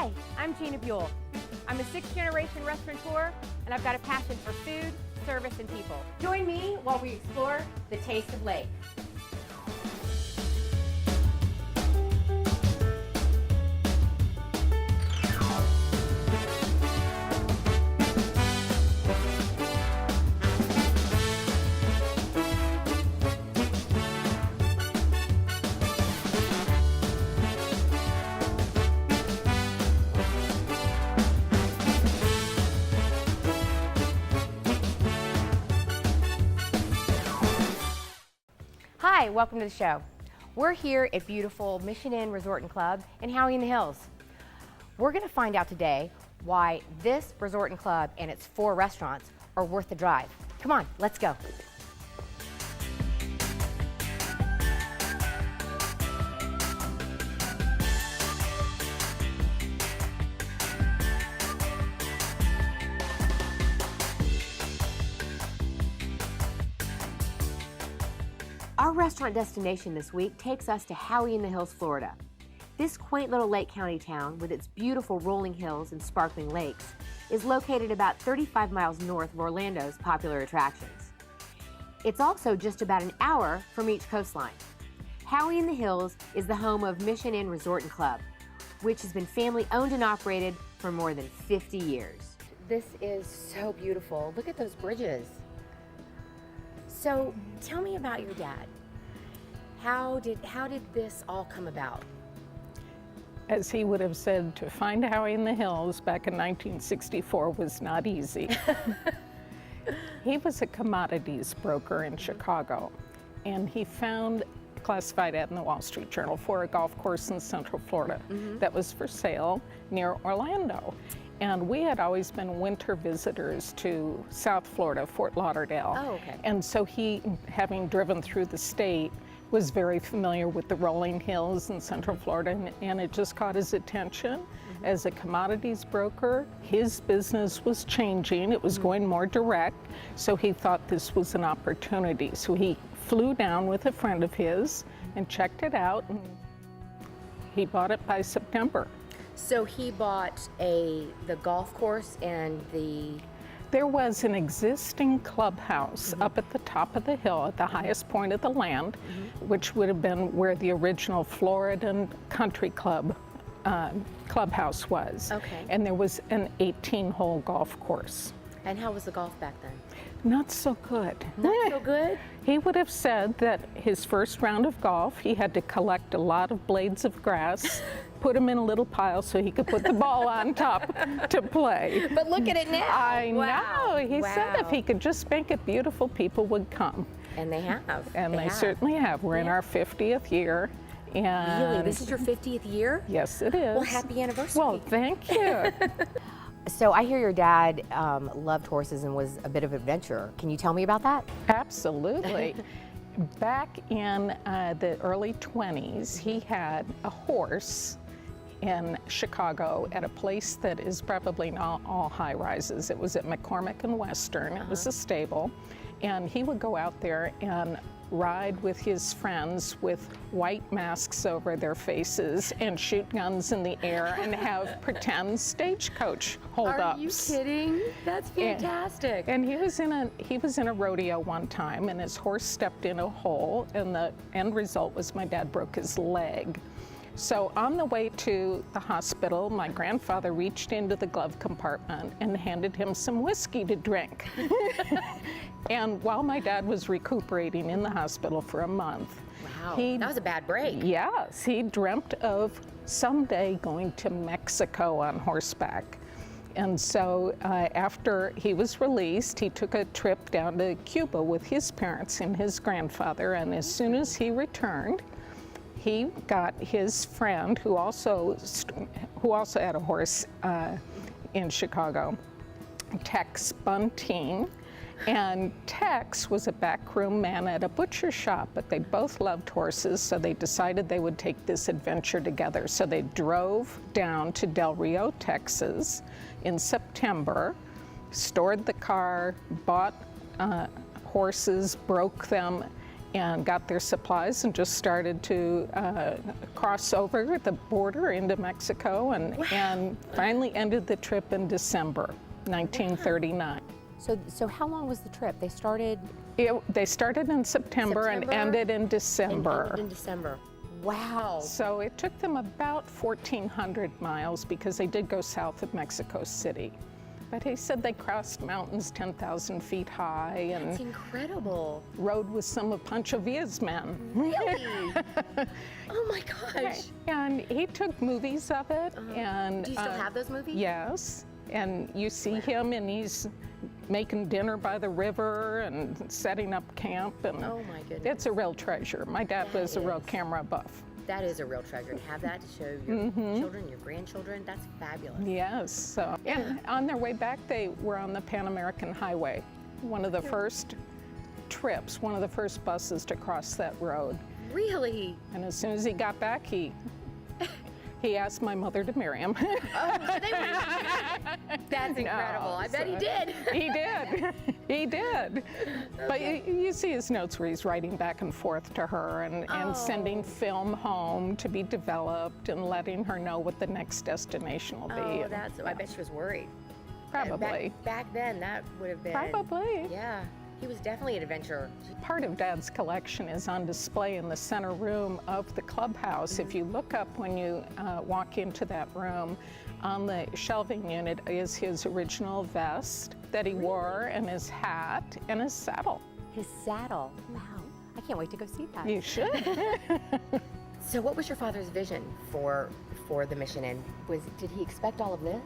Hi, I'm Gina Buell. I'm a sixth-generation restaurateur, and I've got a passion for food, service, and people. Join me while we explore the taste of Lake. Hi, welcome to the show. We're here at beautiful Mission Inn Resort and Club in Howey in the Hills. We're going to find out today why this resort and club and its 4 restaurants are worth the drive. Come on, let's go. Our restaurant destination this week takes us to Howey in the Hills, Florida. This quaint little Lake County town with its beautiful rolling hills and sparkling lakes is located about 35 miles north of Orlando's popular attractions. It's also just about an hour from each coastline. Howey in the Hills is the home of Mission Inn Resort and Club, which has been family owned and operated for more than 50 years. This is so beautiful. Look at those bridges. So tell me about your dad. How did this all come about? As he would have said, to find Howey in the Hills back in 1964 was not easy. He was a commodities broker in Chicago, and he found a classified ad in the Wall Street Journal for a golf course in Central Florida that was for sale near Orlando. And we had always been winter visitors to South Florida, Fort Lauderdale. Oh, okay. And so he, having driven through the state, was very familiar with the rolling hills in Central Florida, and it just caught his attention. As a commodities broker, his business was changing. It was going more direct, so he thought this was an opportunity. So he flew down with a friend of his and checked it out, and he bought it by September. So he bought the golf course and There was an existing clubhouse up at the top of the hill at the highest point of the land, which would have been where the original Floridan Country Club clubhouse was. Okay. And there was an 18-hole golf course. And how was the golf back then? Not so good. Not so good? He would have said that his first round of golf, he had to collect a lot of blades of grass, put them in a little pile so he could put the ball on top to play. But look at it now. I know. He said if he could just make it beautiful, people would come. And they have. And they certainly have. We're in our 50th year. And really? This is your 50th year? Yes, it is. Well, happy anniversary. Well, thank you. So I hear your dad loved horses and was a bit of an adventurer. Can you tell me about that? Absolutely. Back in the early 20s, he had a horse in Chicago at a place that is probably not all high rises. It was at McCormick and Western. It was a stable. And he would go out there and ride with his friends with white masks over their faces and shoot guns in the air and have pretend stagecoach holdups. Are you kidding? That's fantastic. And he was in a rodeo one time, and his horse stepped in a hole, and the end result was my dad broke his leg. So on the way to the hospital, my grandfather reached into the glove compartment and handed him some whiskey to drink. And while my dad was recuperating in the hospital for a month, wow, that was a bad break. Yes, he dreamt of someday going to Mexico on horseback. And so after he was released, he took a trip down to Cuba with his parents and his grandfather, and as soon as he returned, he got his friend, who also had a horse in Chicago, Tex Bunting. And Tex was a backroom man at a butcher shop, but they both loved horses, so they decided they would take this adventure together. So they drove down to Del Rio, Texas in September, stored the car, bought horses, broke them, and got their supplies and just started to cross over the border into Mexico and finally ended the trip in December 1939. So how long was the trip? They started in September and ended in December. Ended in December. Wow. So it took them about 1,400 miles because they did go south of Mexico City. But he said they crossed mountains 10,000 feet high and That's incredible. rode with some of Pancho Villa's men. Really? Oh my gosh. And he took movies of it. And do you still have those movies? Yes. And you see him and he's making dinner by the river and setting up camp. And Oh my goodness. it's a real treasure. My dad was a real camera buff. That is a real treasure. To have that to show your children, your grandchildren, that's fabulous. Yes. So, and on their way back, they were on the Pan American Highway, one of the first trips, one of the first buses to cross that road. Really? And as soon as he got back, he asked my mother to marry him. Oh, so they were. That's incredible. I bet he did. He did. He did. But you see his notes where he's writing back and forth to her and sending film home to be developed and letting her know what the next destination will be. Oh, that's. I bet she was worried. Probably. Back then, that would have been. Probably. Yeah. He was definitely an adventurer. Part of Dad's collection is on display in the center room of the clubhouse. If you look up when you walk into that room, on the shelving unit is his original vest that he wore, and his hat, and his saddle. His saddle. Wow. I can't wait to go see that. You should. So what was your father's vision for the mission, and did he expect all of this?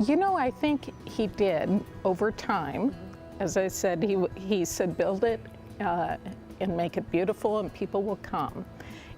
You know, I think he did over time. As I said, he said, build it and make it beautiful and people will come.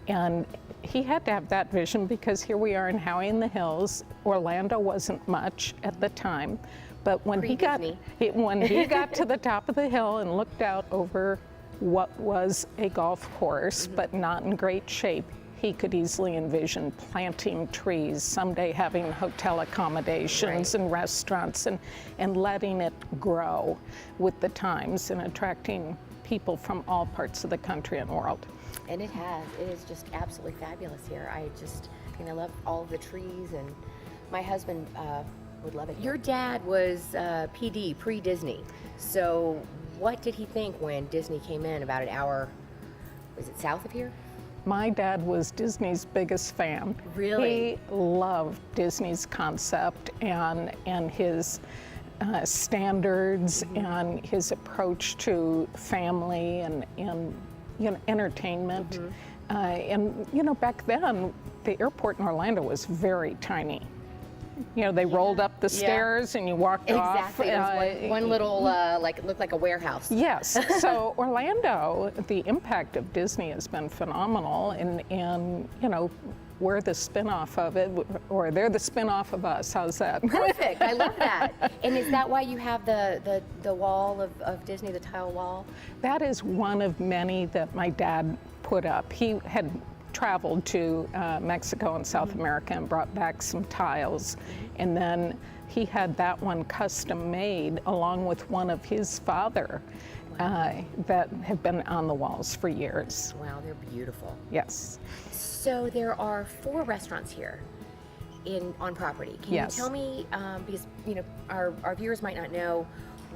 And he had to have that vision because here we are in Howie in the Hills. Orlando wasn't much at the time, but when he got to the top of the hill and looked out over what was a golf course, but not in great shape, he could easily envision planting trees, someday having hotel accommodations and restaurants, and letting it grow with the times and attracting people from all parts of the country and world. And it has. It is just absolutely fabulous here. I love all of the trees, and my husband would love it. Your dad was PD, pre-Disney. So what did he think when Disney came in about an hour, was it south of here? My dad was Disney's biggest fan. Really? He loved Disney's concept and his standards and his approach to family and entertainment. And back then, the airport in Orlando was very tiny. They rolled up the stairs and you walked off. Exactly. It was one little, it looked like a warehouse. Yes. So Orlando, the impact of Disney has been phenomenal, and we're the spin-off of it, or they're the spin-off of us. How's that? Perfect. I love that. And is that why you have the wall of Disney, the tile wall? That is one of many that my dad put up. He had traveled to Mexico and South America and brought back some tiles, and then he had that one custom made along with one of his father that have been on the walls for years. Wow, they're beautiful. Yes. So there are 4 restaurants here on property. Can you tell me, because our viewers might not know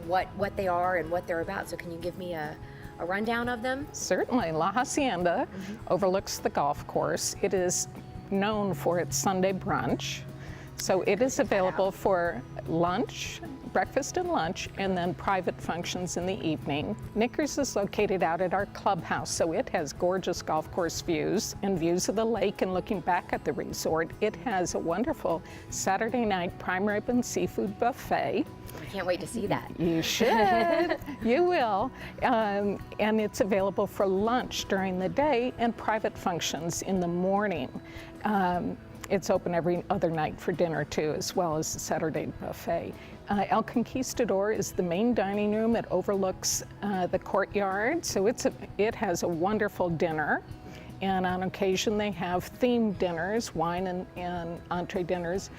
what they are and what they're about, so can you give me a rundown of them? Certainly. La Hacienda overlooks the golf course. It is known for its Sunday brunch. So it is available for lunch, breakfast and lunch, and then private functions in the evening. Knickers is located out at our clubhouse, so it has gorgeous golf course views and views of the lake and looking back at the resort. It has a wonderful Saturday night prime rib and seafood buffet. I can't wait to see that. You should. You will. And it's available for lunch during the day and private functions in the morning. It's open every other night for dinner too, as well as the Saturday buffet. El Conquistador is the main dining room. It overlooks the courtyard, so it has a wonderful dinner. And on occasion they have themed dinners, wine and entree dinners.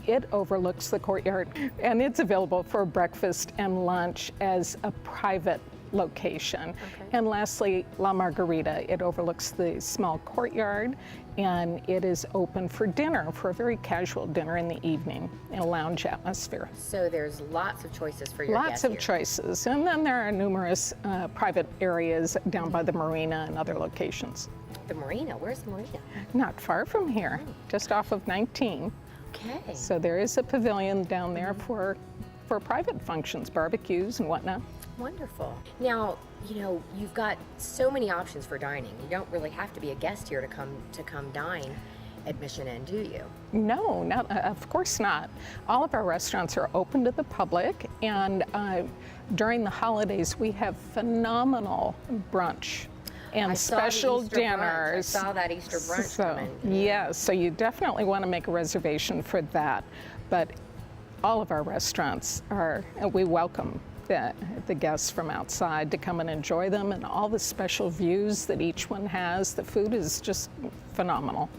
It overlooks the courtyard, and it's available for breakfast and lunch as a private location. Okay. And lastly, La Margarita. It overlooks the small courtyard, and it is open for dinner, for a very casual dinner in the evening in a lounge atmosphere. So there's lots of choices for your guests Lots of here. choices. And then there are numerous private areas down by the marina and other locations. The marina, where's the marina? Not far from here, just off of 19. Okay. So there is a pavilion down there for private functions, barbecues and whatnot. Wonderful. Now, you know, you've got so many options for dining. You don't really have to be a guest here to come dine at Mission Inn, do you? No, not, of course not. All of our restaurants are open to the public, and during the holidays we have phenomenal brunch and I saw the special Easter dinners. brunch. I saw that Easter brunch So, coming. yes, so you definitely want to make a reservation for that. But all of our restaurants are, we welcome the guests from outside to come and enjoy them, and all the special views that each one has. The food is just phenomenal.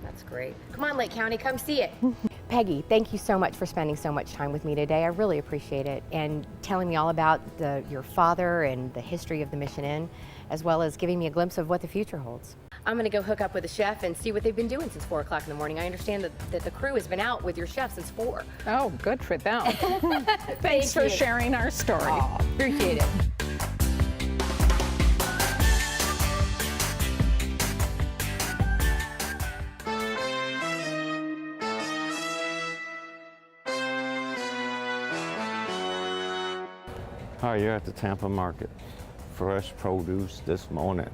That's great. Come on, Lake County, come see it. Peggy, thank you so much for spending so much time with me today. I really appreciate it, and telling me all about your father and the history of the Mission Inn, as well as giving me a glimpse of what the future holds. I'm going to go hook up with a chef and see what they've been doing since 4 o'clock in the morning. I understand that the crew has been out with your chef since 4. Oh, good for them. Thanks Thank for you. sharing our story. Aw, appreciate it. Hi, you're at the Tampa Market. Fresh produce this morning.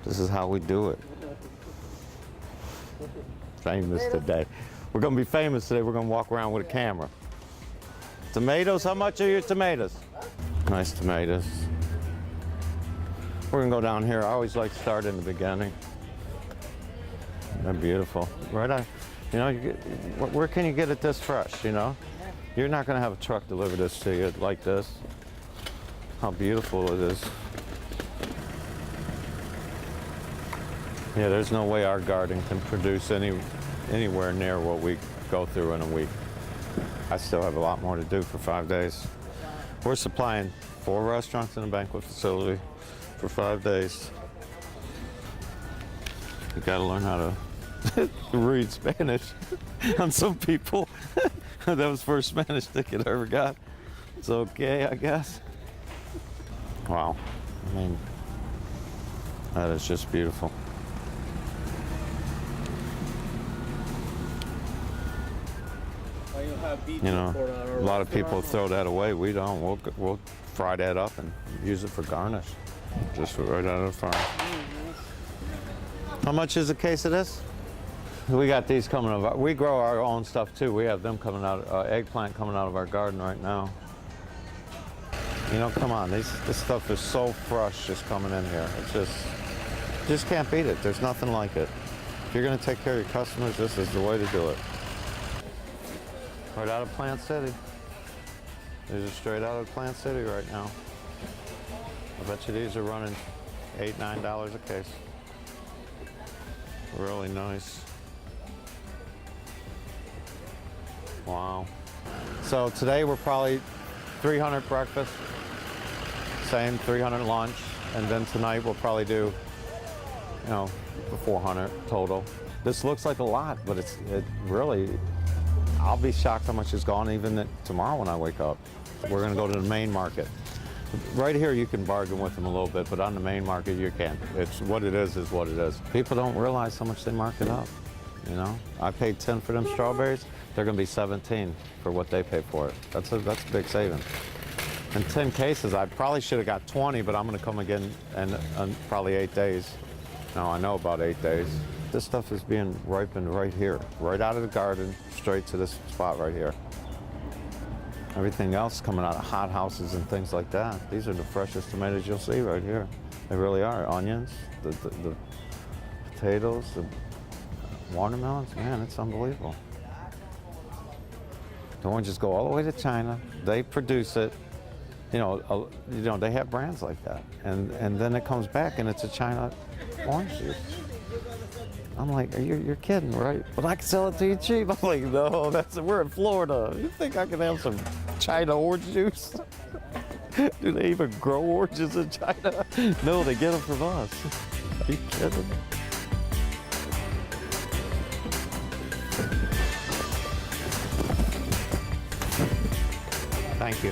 This is how we do it. Famous today. We're gonna be famous today. We're gonna walk around with a camera. Tomatoes, how much are your tomatoes? Nice tomatoes. We're gonna go down here. I always like to start in the beginning. They're beautiful. Right on. You know, where can you get it this fresh, you know? You're not gonna have a truck deliver this to you like this. How beautiful it is. Yeah, there's no way our garden can produce anywhere near what we go through in a week. I still have a lot more to do for 5 days. We're supplying 4 restaurants and a banquet facility for 5 days. You gotta learn how to read Spanish on some people. That was the first Spanish ticket I ever got. It's okay, I guess. Wow, I mean, that is just beautiful. You know, a lot of people throw that away. We don't. We'll fry that up and use it for garnish, just right out of the farm. How much is a case of this? We got these coming out. We grow our own stuff too. We have them coming out, eggplant coming out of our garden right now. You know, come on, this stuff is so fresh just coming in here. It's just can't beat it. There's nothing like it. If you're gonna take care of your customers, this is the way to do it. Right out of Plant City. These are straight out of Plant City right now. I bet you these are running $8, $9 a case. Really nice. Wow. So today we're probably 300 breakfast, same 300 lunch, and then tonight we'll probably do, you know, 400 total. This looks like a lot, but it really, I'll be shocked how much is gone even tomorrow when I wake up. We're gonna go to the main market. Right here you can bargain with them a little bit, but on the main market you can't. It's what it is what it is. People don't realize how much they mark it up, you know? I paid 10 for them strawberries. They're gonna be 17 for what they pay for it. That's a big saving. In 10 cases, I probably should have got 20, but I'm gonna come again in probably 8 days. Now I know about 8 days. This stuff is being ripened right here, right out of the garden, straight to this spot right here. Everything else coming out of hot houses and things like that. These are the freshest tomatoes you'll see right here. They really are. Onions, the potatoes, the watermelons, man, it's unbelievable. The oranges go all the way to China. They produce it. You know, they have brands like that, and then it comes back and it's a China orange juice. I'm like, you're kidding, right? But I can sell it to you cheap. I'm like, no, we're in Florida. You think I can have some China orange juice? Do they even grow oranges in China? No, they get them from us. Are you kidding? Thank you.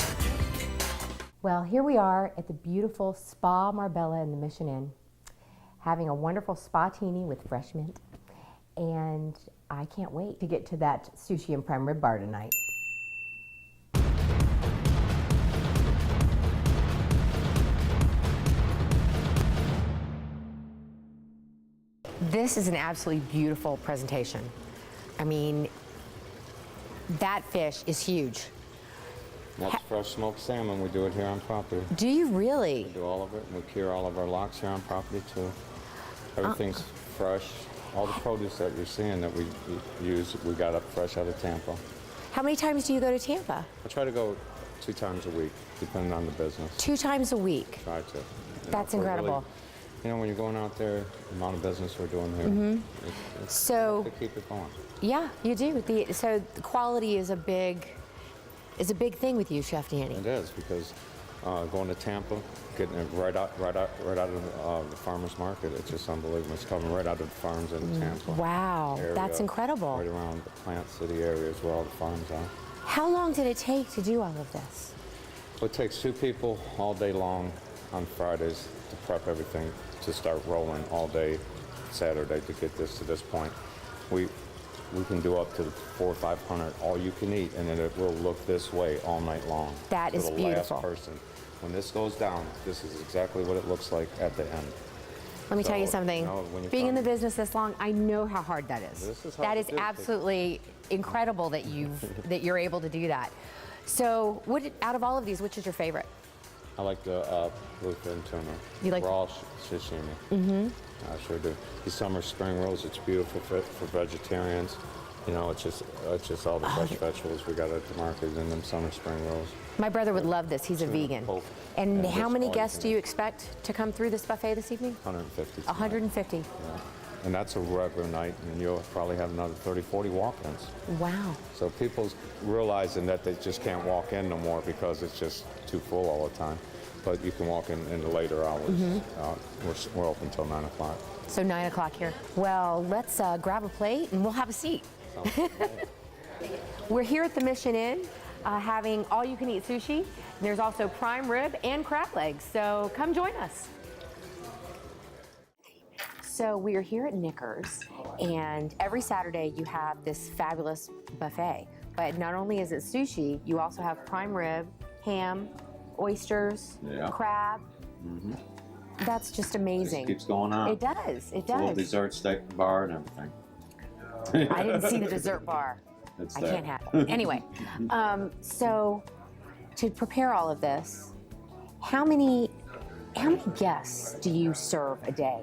Well, here we are at the beautiful Spa Marbella in the Mission Inn, having a wonderful spa-tini with fresh mint, and I can't wait to get to that sushi and prime rib bar tonight. This is an absolutely beautiful presentation. I mean, that fish is huge. That's fresh smoked salmon. We do it here on property. Do you really? We do all of it, and we cure all of our locks here on property too. Everything's fresh. All the produce that you're seeing that we use, we got up fresh out of Tampa. How many times do you go to Tampa? I try to go 2 times a week, depending on the business. 2 times a week? Try to. That's incredible. Really, when you're going out there, the amount of business we're doing here, it's So, to keep it going. yeah, you do. So the quality is a big thing with you, Chef Danny. It is, because going to Tampa, getting it right out of the farmer's market, it's just unbelievable. It's coming right out of the farms in Tampa. Wow, area, that's incredible. Right around the Plant City areas where all the farms are. How long did it take to do all of this? Well, it takes 2 people all day long on Fridays to prep everything to start rolling all day Saturday to get this to this point. We can do up to 400 or 500 all you can eat, and then it will look this way all night long. That is beautiful. The last person. When this goes down, this is exactly what it looks like at the end. Let me tell you something. When Being in the business this long, I know how hard that is. This is hard that to is do. absolutely incredible that you're able to do that. So, out of all of these, which is your favorite? I like the bluefin tuna. You like raw sashimi? Mm-hmm. I sure do. These summer spring rolls, it's beautiful for vegetarians. You know, it's just all the fresh vegetables we got at the market in them summer spring rolls. My brother would love this. He's a vegan. And how many guests do you expect to come through this buffet this evening? 150. 150. Yeah. And that's a regular night, and you'll probably have another 30, 40 walk-ins. Wow. So people's realizing that they just can't walk in no more because it's just too full all the time. But you can walk in the later hours. Mm-hmm. We're open till 9 o'clock. So 9 o'clock here. Well, let's grab a plate and we'll have a seat. We're here at the Mission Inn having all-you-can-eat sushi. And there's also prime rib and crab legs, so come join us. So we are here at Knickers, and every Saturday you have this fabulous buffet. But not only is it sushi, you also have prime rib, ham, oysters, crab. Mm-hmm. That's just amazing. It keeps going on. It does. It does. A little dessert steak bar and everything. I didn't see the dessert bar. I can't have it. Anyway, so to prepare all of this, how many guests do you serve a day?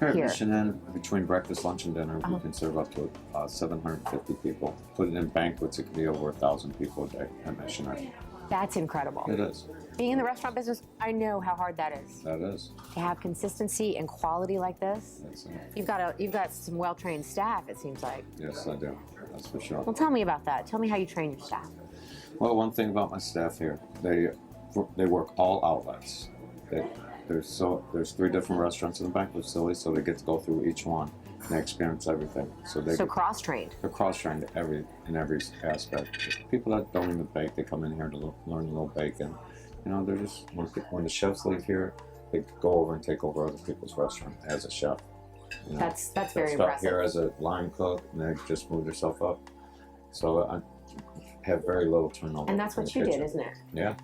Here at Mission Inn, between breakfast, lunch, and dinner, we can serve up to 750 people. Put it in banquets, it can be over 1,000 people a day at Mission Inn. That's incredible. It is. Being in the restaurant business, I know how hard that is. That is. To have consistency and quality like this. That's it. You've got some well-trained staff, it seems like. Yes, I do. That's for sure. Well, tell me about that. Tell me how you train your staff. Well, one thing about my staff here, they work all outlets. There's 3 different restaurants in the banquet facility, so they get to go through each one and they experience everything. So cross-trained. They're cross-trained in every aspect. People that don't even bake, they come in here to learn a little baking. You know, they're just when the chefs leave here, they go over and take over other people's restaurant as a chef. You know, that's very impressive. impressive. Here as a line cook, and they just move themselves up. So I have very little turnover. And that's what you did, isn't it? Yeah,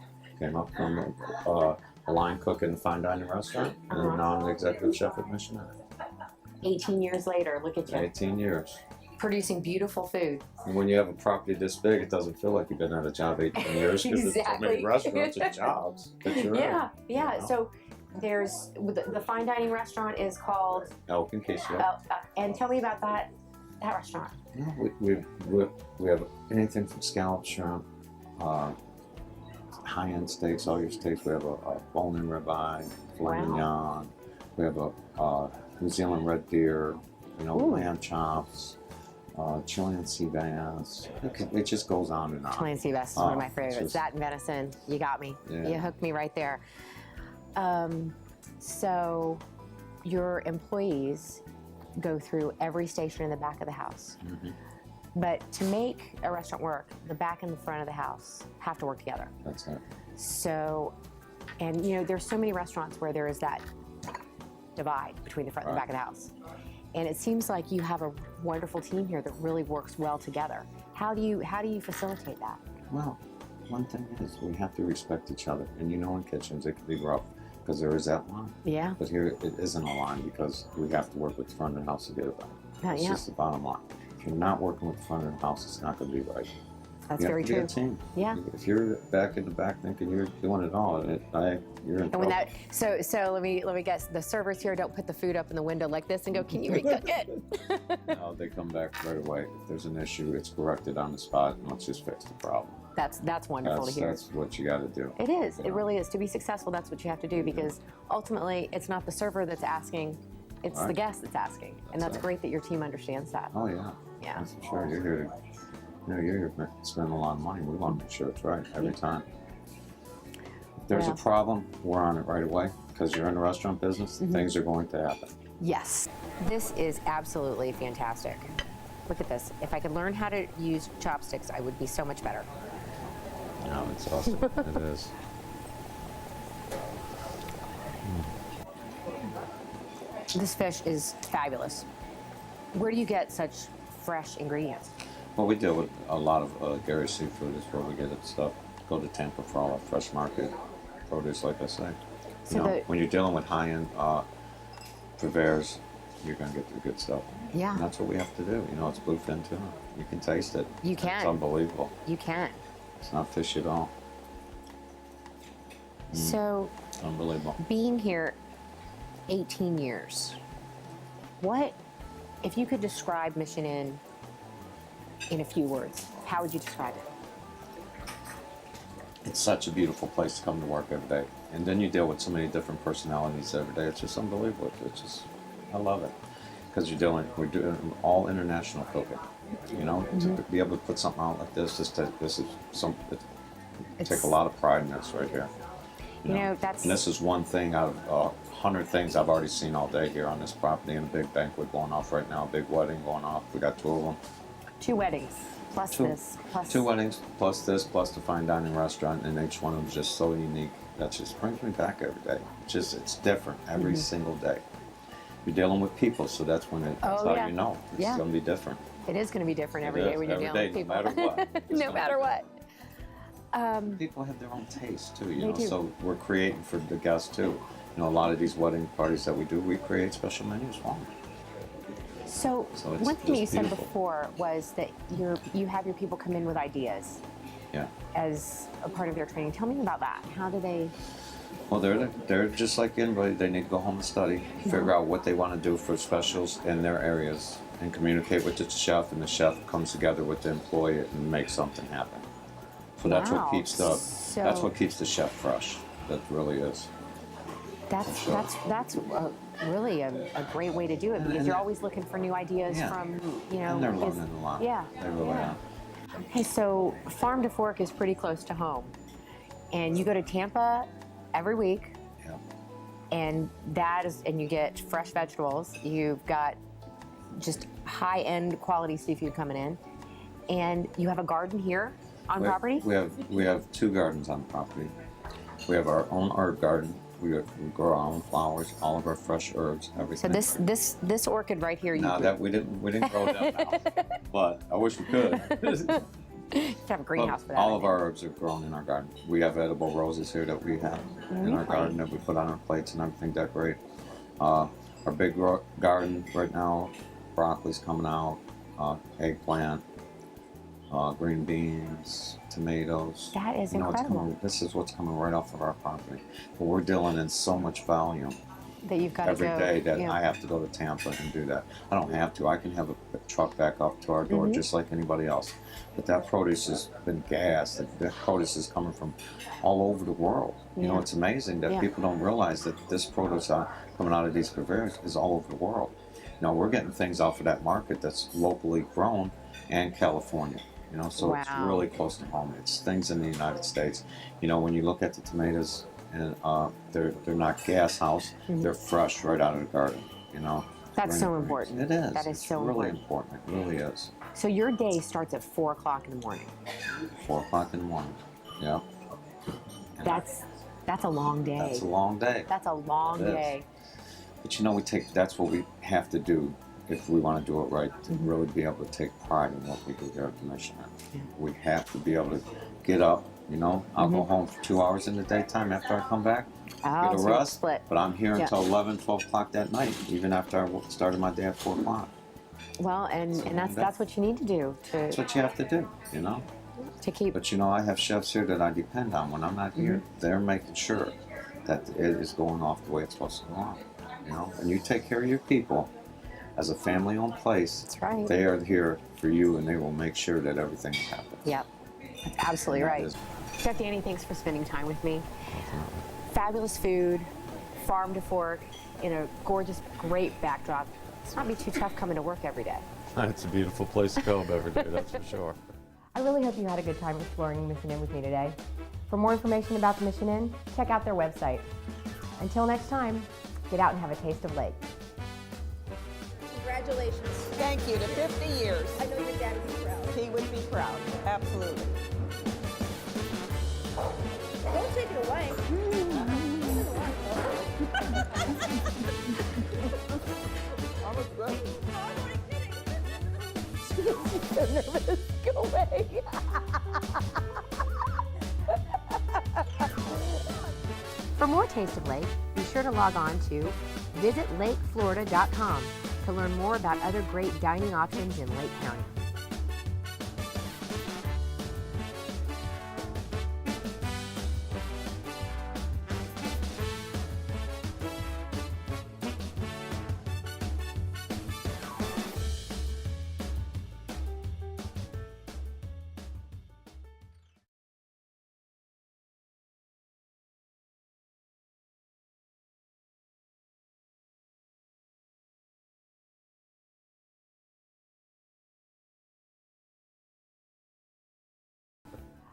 came up from a line cook in a fine dining restaurant, and now I'm the executive chef at Mission Inn. 18 years later, look at you. 18 years. Producing beautiful food. And when you have a property this big, it doesn't feel like you've been at a job 18 years because there's so many restaurants and jobs that you're in. Yeah. You know? So there's the fine dining restaurant is called Elk and Queso. and tell me about that restaurant. We have anything from scallop shrimp, high-end steaks, all your steaks. We have a bone-in ribeye, filet mignon. We have a New Zealand red deer, lamb chops. Chilean sea bass. It just goes on and on. Chilean sea bass is one of my favorites. That and venison, you got me. Yeah. You hooked me right there. So your employees go through every station in the back of the house. Mm-hmm. But to make a restaurant work, the back and the front of the house have to work together. That's it. So, and you know, there's so many restaurants where there is that divide between the front and the back of the house. And it seems like you have a wonderful team here that really works well together. How do you facilitate that? Well, one thing is we have to respect each other. And you know, in kitchens it can be rough because there is that line. Yeah. But here it isn't a line because we have to work with the front of the house to get it done. It's Yeah. just the bottom line. If you're not working with the front of the house, it's not going to be right. That's you very have to true. Be a team. Yeah. If you're back in the back thinking you're doing it all, you're in And trouble. when that, so let me guess. The servers here don't put the food up in the window like this and go, "Can you recook it?" No, they come back right away. If there's an issue, it's corrected on the spot, and let's just fix the problem. That's wonderful to hear. That's what you got to do. It is. You It know? really is. To be successful, that's what you have to do because ultimately, it's not the server that's asking; it's the Right. guest that's asking, and that's it. great that your team understands that. Oh yeah. Yeah. That's for sure. You're here to. You're here to spend a lot of money. We want to make sure it's right every time. If there's Yeah. a problem, we're on it right away because you're in the restaurant business. Mm-hmm. Things are going to happen. Yes, this is absolutely fantastic. Look at this. If I could learn how to use chopsticks, I would be so much better. No, it's awesome. It is. This fish is fabulous. Where do you get such fresh ingredients? Well, we deal with a lot of Gary Seafood is where we get it stuff. Go to Tampa for all our fresh market produce, like I say. So When you're dealing with high-end purveyors, you're going to get the good stuff. Yeah. And that's what we have to do. You know, it's bluefin tuna. You can taste it. You can. It's unbelievable. You can. It's not fish at all. So, It's unbelievable. being here 18 years, what, if you could describe Mission Inn in a few words, how would you describe it? It's such a beautiful place to come to work every day. And then you deal with so many different personalities every day. It's just unbelievable. It's just, I love it. Because we're doing all international cooking. You know, to be able to put something out like this, take a lot of pride in this right here. You know, that's... And this is one thing out of 100 things I've already seen all day here on this property, and a big banquet going off right now, a big wedding going off. We got 2 of them. 2 weddings, plus this, plus... 2 weddings, plus this, plus the fine dining restaurant, and each one of them is just so unique. That just brings me back every day. It's different every single day. You're dealing with people, so that's when that's how you know it's going to be different. It is going to be different every day when you're dealing with people. No matter what. No matter what. People have their own taste too, you They know. do. So we're creating for the guests too. You know, a lot of these wedding parties that we do, we create special menus for them. So it's one thing that you just said beautiful. before was that you have your people come in with ideas Yeah. as a part of their training. Tell me about that. How do they... Well, they're just like anybody. They need to go home and study, figure out what they want to do for specials in their areas, and communicate with the chef. And the chef comes together with the employee and makes something happen. So that's Wow. what keeps that's what keeps the chef fresh. That really is. That's sure. that's really a great way to do it because you're always looking for new ideas Yeah. from, you know... And they're because- learning a lot. Yeah. They really are. Hey, so Farm to Fork is pretty close to home. And you go to Tampa every week, Yeah. and you get fresh vegetables. You've got just high-end quality seafood coming in. And you have a garden here on property? We have 2 gardens on the property. We have our own herb garden. We grow our own flowers, all of our fresh herbs, everything. So this orchid right here, you Now grew. that we didn't grow them now, but I wish we could. You have a greenhouse for that. All of our herbs are grown in our garden. We have edible roses here that we have in our garden that we put on our plates and everything decorate. Our big garden right now, broccoli's coming out, eggplant, green beans, tomatoes. That is You know, it's incredible. this is what's coming right off of our property. But we're dealing in so much volume That you've got to every go. day that yeah. I have to go to Tampa and do that. I don't have to. I can have a truck back up to our door just like anybody else. But that produce has been gassed. That produce is coming from all over the world. You know, Yeah. it's amazing that Yeah. people don't realize that this produce coming out of these purveyors is all over the world. know, we're getting things off of that market that's locally grown and California. You know, so it's Wow. really close to home. It's things in the United States. You know, when you look at the tomatoes, and they're not gas house, they're fresh right out of the garden. You know. That's so important. It is. That is it's so really important. important. It really is. So your day starts at 4 o'clock in the morning. 4 o'clock in the morning. Yep. And That's a long day. that's a long day. That's a long It is. day. But you know, that's what we have to do if we want to do it right, to really be able to take pride in what we do here at the Mission Inn. We have to be able to get up, you know. I'll go home for 2 hours in the daytime after I come back, Oh, get a so it's rest, split. but I'm here Yeah. until 11, 12 o'clock that night, even after I started my day at 4 o'clock. Well, and that's what you need to do That's what you have to do, you know. to keep. But you know, I have chefs here that I depend on. When I'm not here, they're making sure that it is going off the way it's supposed to go off. You know, and you take care of your people as a family-owned place. That's right. They are here for you, and they will make sure that everything happens. Yep, that's absolutely And that right. is- Chef Danny, thanks for spending time with me. Fabulous food, farm to fork, in a gorgeous, great backdrop. It's not be too tough coming to work every day. It's a beautiful place to go every day, that's for sure. I really hope you had a good time exploring Mission Inn with me today. For more information about the Mission Inn, check out their website. Until next time, get out and have a taste of Lake. Congratulations. Thank you to 50 years. I know your dad would be proud. He would be proud, absolutely. Don't take it away. Almost good. Oh, I'm not kidding. So nervous. Go away. For more Taste of Lake, be sure to log on to visitlakeflorida.com to learn more about other great dining options in Lake County.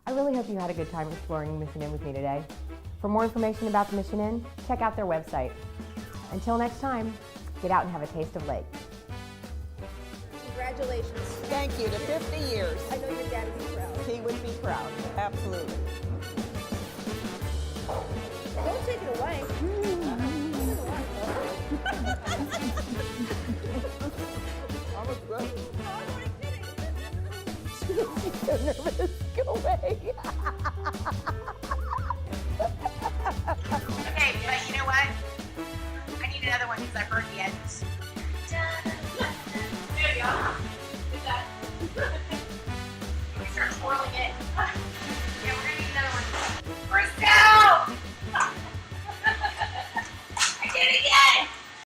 I really hope you had a good time exploring Mission Inn with me today. For more information about the Mission Inn, check out their website. Until next time, get out and have a taste of Lake. Congratulations. Thank you to 50 years. I know your dad would be proud. He would be proud, absolutely. Don't take it away. Almost good. Oh, I'm not kidding. So nervous. Go away. Okay, but you know what? I need another one because I burnt the edges. There you go. Get that. We start twirling it.